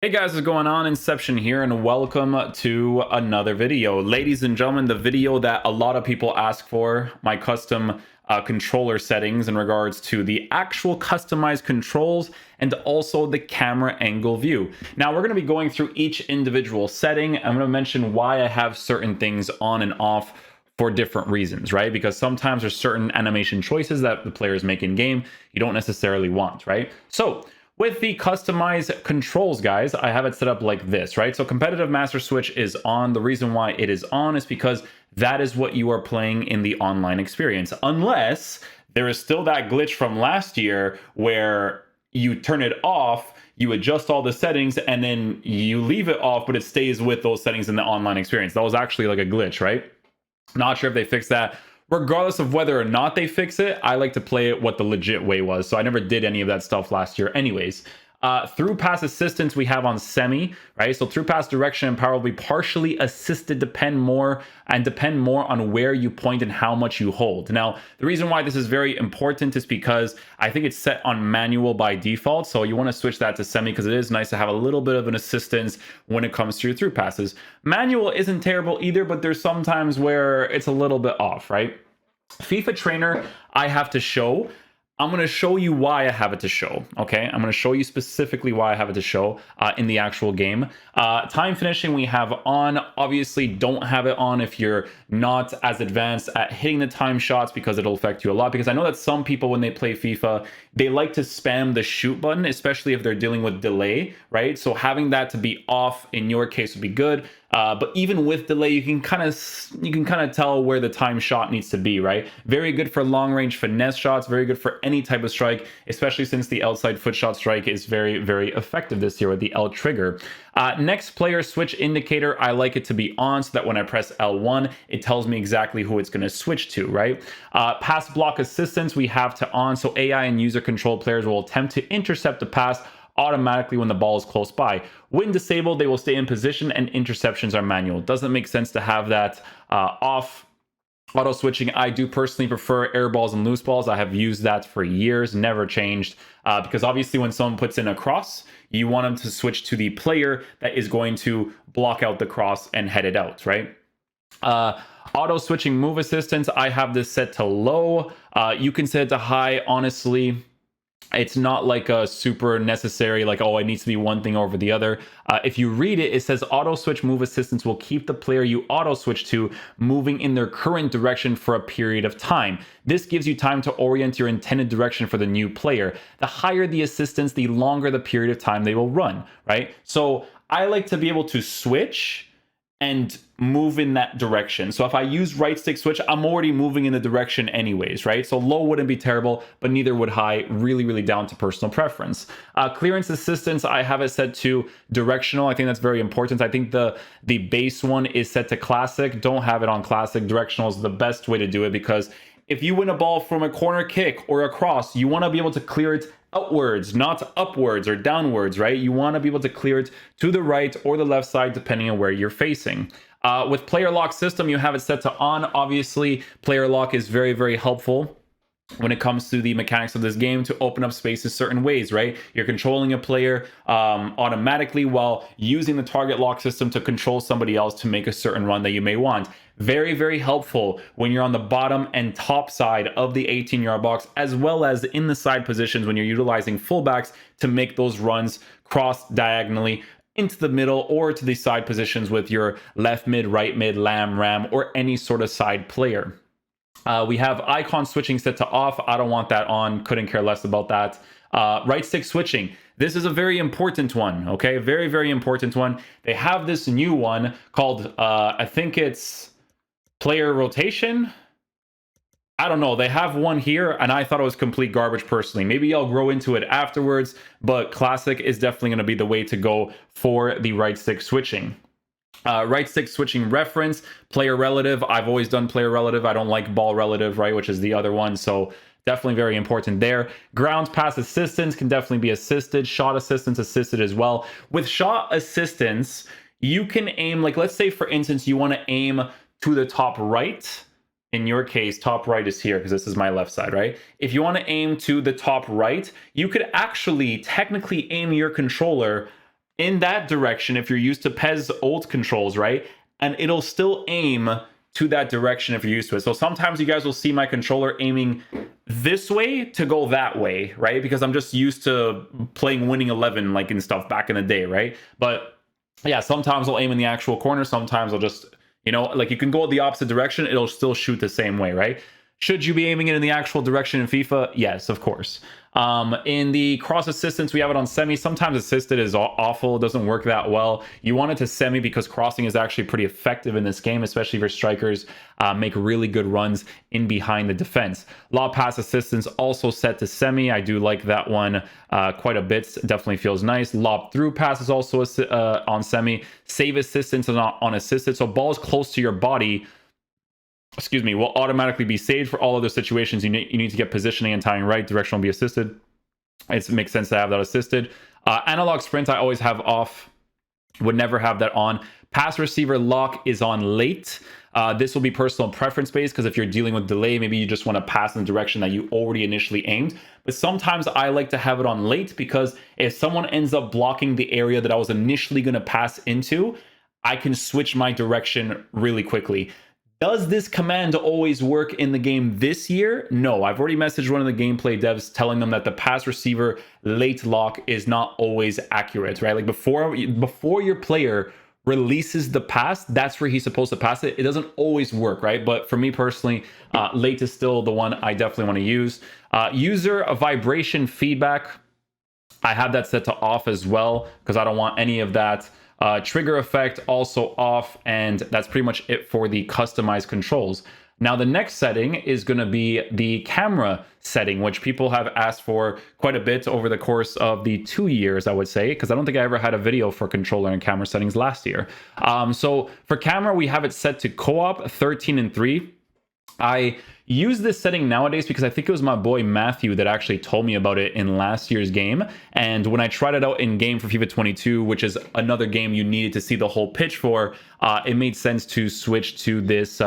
Hey guys, what's going on? Inception here, and welcome to another video. Ladies and gentlemen, the video that a lot of people ask for, my custom controller settings in regards to the actual customized controls and also the camera angle view. Now, we're going to be going through each individual setting. I'm going to mention why I have certain things on and off for different reasons, right? Because sometimes there's certain animation choices that the players make in game you don't necessarily want, right? So, with the customized controls, guys, I have it set up like this, right? So competitive master switch is on. The reason why it is on is because that is what you are playing in the online experience. Unless there is still that glitch from last year where you turn it off, you adjust all the settings, and then you leave it off, but it stays with those settings in the online experience. That was actually like a glitch, right? Not sure if they fixed that. Regardless of whether or not they fix it, I like to play it what the legit way was. So I never did any of that stuff last year anyways. Through pass assistance we have on semi, right? So through pass direction and power will be partially assisted, depend more on where you point and how much you hold. Now, the reason why this is very important is because I think it's set on manual by default. So you want to switch that to semi because it is nice to have a little bit of an assistance when it comes to your through passes. Manual isn't terrible either, but there's sometimes where it's a little bit off, right? FIFA trainer, I have to show. I'm going to show you why I have it to show, okay? I'm going to show you specifically why I have it to show in the actual game. Time finishing we have on. Obviously, don't have it on if you're not as advanced at hitting the time shots because it'll affect you a lot. Because I know that some people, when they play FIFA, they like to spam the shoot button, especially if they're dealing with delay, right? So having that to be off in your case would be good. But even with delay, you can kind of tell where the time shot needs to be, right? Very good for long range finesse shots, very good for any type of strike, especially since the outside foot shot strike is very, very effective this year with the L trigger. Next player switch indicator, I like it to be on so that when I press L1, it tells me exactly who it's going to switch to, right? Pass block assistance, we have to on, so AI and user controlled players will attempt to intercept the pass automatically when the ball is close by. When disabled, they will stay in position and interceptions are manual. Doesn't make sense to have that off. Auto switching, I do personally prefer air balls and loose balls. I have used that for years, never changed. Because obviously when someone puts in a cross, you want them to switch to the player that is going to block out the cross and head it out, right? Auto switching move assistance, I have this set to low. You can set it to high, honestly. It's not like a super necessary, like, oh, it needs to be one thing over the other. If you read it, it says auto switch move assistance will keep the player you auto switch to moving in their current direction for a period of time. This gives you time to orient your intended direction for the new player. The higher the assistance, the longer the period of time they will run, right? So I like to be able to switch and move in that direction. So if I use right stick switch, I'm already moving in the direction anyways, right? So low wouldn't be terrible, but neither would high. Really, really down to personal preference. Clearance assistance, I have it set to directional. I think that's very important. I think the base one is set to classic. Don't have it on classic. Directional is the best way to do it because if you win a ball from a corner kick or a cross, you want to be able to clear it outwards, not upwards or downwards, right? You want to be able to clear it to the right or the left side, depending on where you're facing. With player lock system, you have it set to on. Obviously, player lock is very, very helpful when it comes to the mechanics of this game to open up spaces certain ways, right? You're controlling a player automatically while using the target lock system to control somebody else to make a certain run that you may want. Very, very helpful when you're on the bottom and top side of the 18-yard box, as well as in the side positions when you're utilizing fullbacks to make those runs cross diagonally into the middle or to the side positions with your left mid, right mid, ram, or any sort of side player. We have icon switching set to off. I don't want that on. Couldn't care less about that. Right stick switching. This is a very important one, okay? Very, very important one. They have this new one called, I think it's player rotation. I don't know. They have one here, and I thought it was complete garbage personally. Maybe I'll grow into it afterwards, but classic is definitely going to be the way to go for the right stick switching. Right stick switching reference, player relative. I've always done player relative. I don't like ball relative, right, which is the other one. So definitely very important there. Ground pass assistance can definitely be assisted. Shot assistance assisted as well. With shot assistance, you can aim, like let's say for instance, you want to aim to the top right. In your case, top right is here because this is my left side, right? If you want to aim to the top right, you could actually technically aim your controller in that direction if you're used to PES ult controls, right? And it'll still aim to that direction if you're used to it. So sometimes you guys will see my controller aiming this way to go that way, right? Because I'm just used to playing winning 11 like and stuff back in the day, right? But yeah, sometimes I'll aim in the actual corner. Sometimes I'll just, you know, like you can go the opposite direction. It'll still shoot the same way, right? Should you be aiming it in the actual direction in FIFA? Yes, of course. In the cross assistance, we have it on semi. Sometimes assisted is awful. It doesn't work that well. You want it to semi because crossing is actually pretty effective in this game, especially if your strikers make really good runs in behind the defense. Lob pass assistance also set to semi. I do like that one quite a bit. Definitely feels nice. Lob through pass is also on semi. Save assistance is on assisted. So balls close to your body, excuse me, will automatically be saved. For all other situations, you need to get positioning and timing right. Direction will be assisted. It makes sense to have that assisted. Analog sprint I always have off, would never have that on. Pass receiver lock is on late. This will be personal preference based, because if you're dealing with delay, maybe you just want to pass in the direction that you already initially aimed. But sometimes I like to have it on late, because if someone ends up blocking the area that I was initially going to pass into, I can switch my direction really quickly. Does this command always work in the game this year? No, I've already messaged one of the gameplay devs telling them that the pass receiver late lock is not always accurate, right? Like before your player releases the pass, that's where he's supposed to pass it. It doesn't always work, right? But for me personally, late is still the one I definitely want to use. User vibration feedback, I have that set to off as well, because I don't want any of that. Trigger effect also off, and that's pretty much it for the customized controls. Now the next setting is going to be the camera setting, which people have asked for quite a bit over the course of the 2 years, I would say, because I don't think I ever had a video for controller and camera settings last year. So for camera, we have it set to co-op 13:3. I use this setting nowadays because I think it was my boy Matthew that actually told me about it in last year's game. And when I tried it out in game for FIFA 22, which is another game you needed to see the whole pitch for, it made sense to switch to this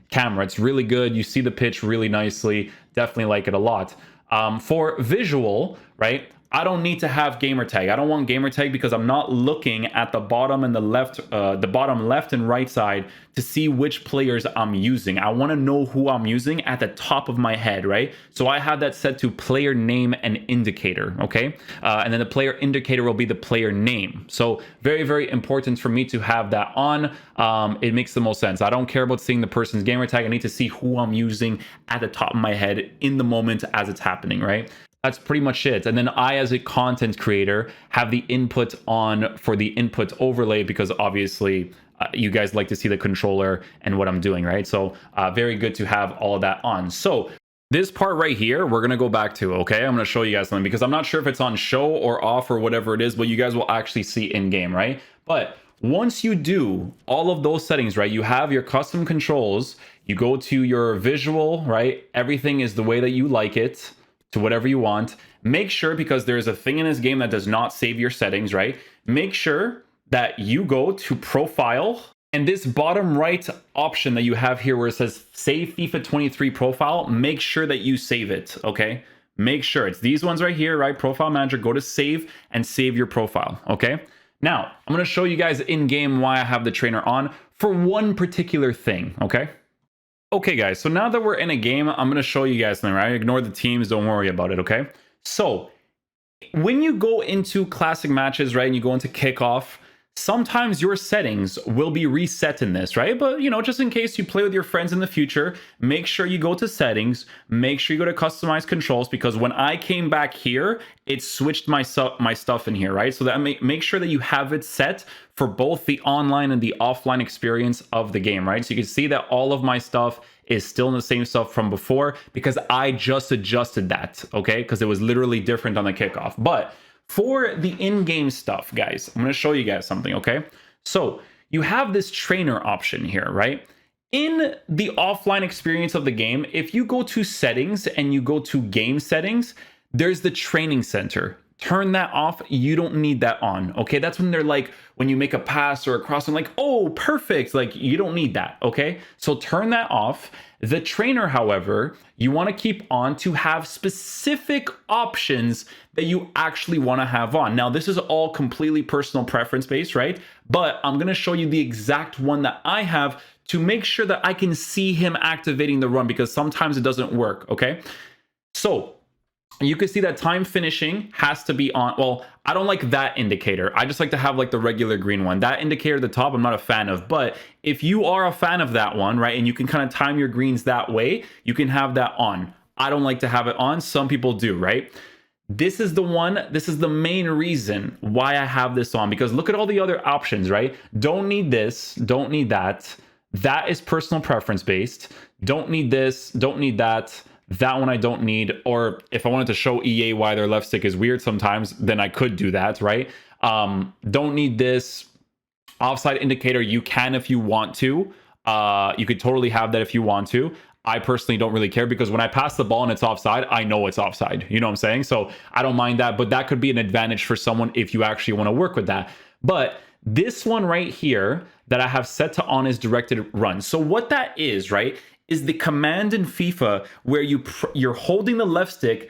camera. It's really good. You see the pitch really nicely. Definitely like it a lot. For visual, right? I don't need to have gamer tag. I don't want gamer tag because I'm not looking at the bottom and the bottom left and right side to see which players I'm using. I want to know who I'm using at the top of my head, right? So I have that set to player name and indicator, okay? And then the player indicator will be the player name. So very, very important for me to have that on. It makes the most sense. I don't care about seeing the person's gamer tag. I need to see who I'm using at the top of my head in the moment as it's happening, right? That's pretty much it. And then I, as a content creator, have the input on for the input overlay, because obviously you guys like to see the controller and what I'm doing, right? So very good to have all of that on. So this part right here, we're going to go back to, okay? I'm going to show you guys something, because I'm not sure if it's on show or off or whatever it is, but you guys will actually see in game, right? But once you do all of those settings, right, you have your custom controls, you go to your visual, right? Everything is the way that you like it, to whatever you want. Make sure, because there's a thing in this game that does not save your settings, right? Make sure that you go to profile, and this bottom right option that you have here where it says save FIFA 23 profile, make sure that you save it, okay? Make sure it's these ones right here, right? Profile manager, go to save and save your profile, okay? Now, I'm gonna show you guys in game why I have the trainer on for one particular thing, okay? Okay guys, so now that we're in a game, I'm going to show you guys something, right? Ignore the teams, don't worry about it, okay? So, when you go into classic matches, right, and you go into kickoff, sometimes your settings will be reset in this, right? But, you know, just in case you play with your friends in the future, make sure you go to settings, make sure you go to customize controls, because when I came back here, it switched my stuff in here, right? So that make sure that you have it set for both the online and the offline experience of the game, right? So you can see that all of my stuff is still in the same stuff from before, because I just adjusted that, okay? Because it was literally different on the kickoff. But for the in-game stuff, guys, I'm going to show you guys something, okay? So you have this trainer option here, right? In the offline experience of the game, if you go to settings and you go to game settings, there's the training center. turn that off. You don't need that on, okay? That's when they're like, when you make a pass or a cross, I'm like, oh, perfect. Like, you don't need that, okay? So turn that off. The trainer, however, you want to keep on to have specific options that you actually want to have on. Now, this is all completely personal preference based, right? But I'm going to show you the exact one that I have to make sure that I can see him activating the run, because sometimes it doesn't work, okay? So you can see that time finishing has to be on. Well, I don't like that indicator. I just like to have like the regular green one. That indicator at the top, I'm not a fan of. But if you are a fan of that one, right, and you can kind of time your greens that way, you can have that on. I don't like to have it on. Some people do, right? This is the one, this is the main reason why I have this on, because look at all the other options, right? Don't need this, don't need that. That is personal preference based. Don't need this, don't need that. That one I don't need. Or if I wanted to show EA why their left stick is weird sometimes, then I could do that, right? Don't need this. Offside indicator, you can if you want to. You could totally have that if you want to. I personally don't really care, because when I pass the ball and it's offside, I know it's offside. You know what I'm saying? So I don't mind that, but that could be an advantage for someone if you actually want to work with that. But this one right here that I have set to on is directed run. So what that is, right, is the command in FIFA where you're holding the left stick,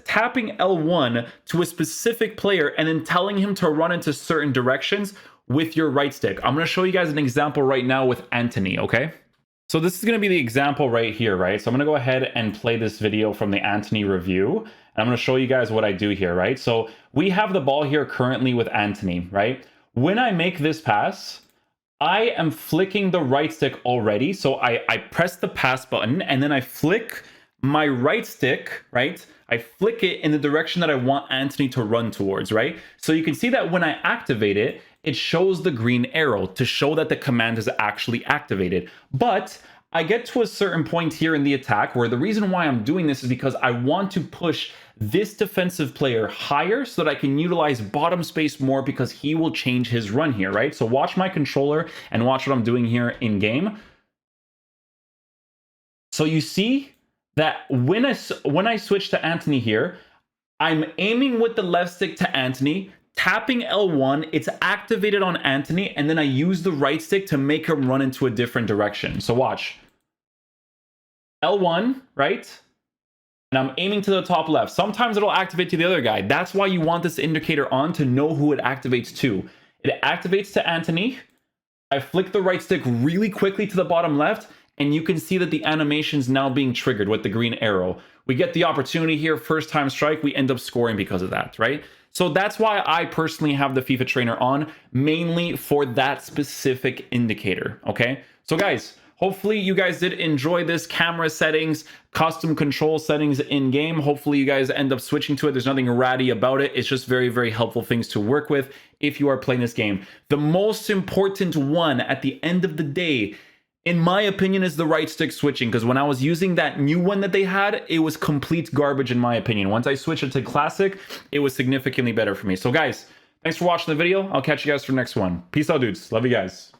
tapping L1 to a specific player, and then telling him to run into certain directions with your right stick. I'm going to show you guys an example right now with Anthony, okay? So this is going to be the example right here, right? So I'm going to go ahead and play this video from the Anthony review, and I'm going to show you guys what I do here, right? So we have the ball here currently with Anthony, right? When I make this pass, I am flicking the right stick already. So I press the pass button, and then I flick my right stick, right? I flick it in the direction that I want Anthony to run towards, right? So you can see that when I activate it, it shows the green arrow to show that the command is actually activated. But I get to a certain point here in the attack where the reason why I'm doing this is because I want to push this defensive player higher so that I can utilize bottom space more, because he will change his run here, right? So watch my controller and watch what I'm doing here in game. So you see that when I switch to Anthony here, I'm aiming with the left stick to Anthony, tapping L1, it's activated on Anthony, and then I use the right stick to make him run into a different direction. So watch. L1, right? And I'm aiming to the top left. Sometimes it'll activate to the other guy. That's why you want this indicator on, to know who it activates to. It activates to Anthony. I flick the right stick really quickly to the bottom left, and you can see that the animation's now being triggered with the green arrow. We get the opportunity here, first time strike, we end up scoring because of that, right? So that's why I personally have the FIFA trainer on, mainly for that specific indicator, okay? So guys, hopefully you guys did enjoy this camera settings, custom control settings in game. Hopefully you guys end up switching to it. There's nothing ratty about it. It's just very, very helpful things to work with if you are playing this game. The most important one at the end of the day, in my opinion, is the right stick switching, because when I was using that new one that they had, it was complete garbage in my opinion. Once I switched it to classic, it was significantly better for me. So guys, thanks for watching the video. I'll catch you guys for the next one. Peace out, dudes. Love you guys.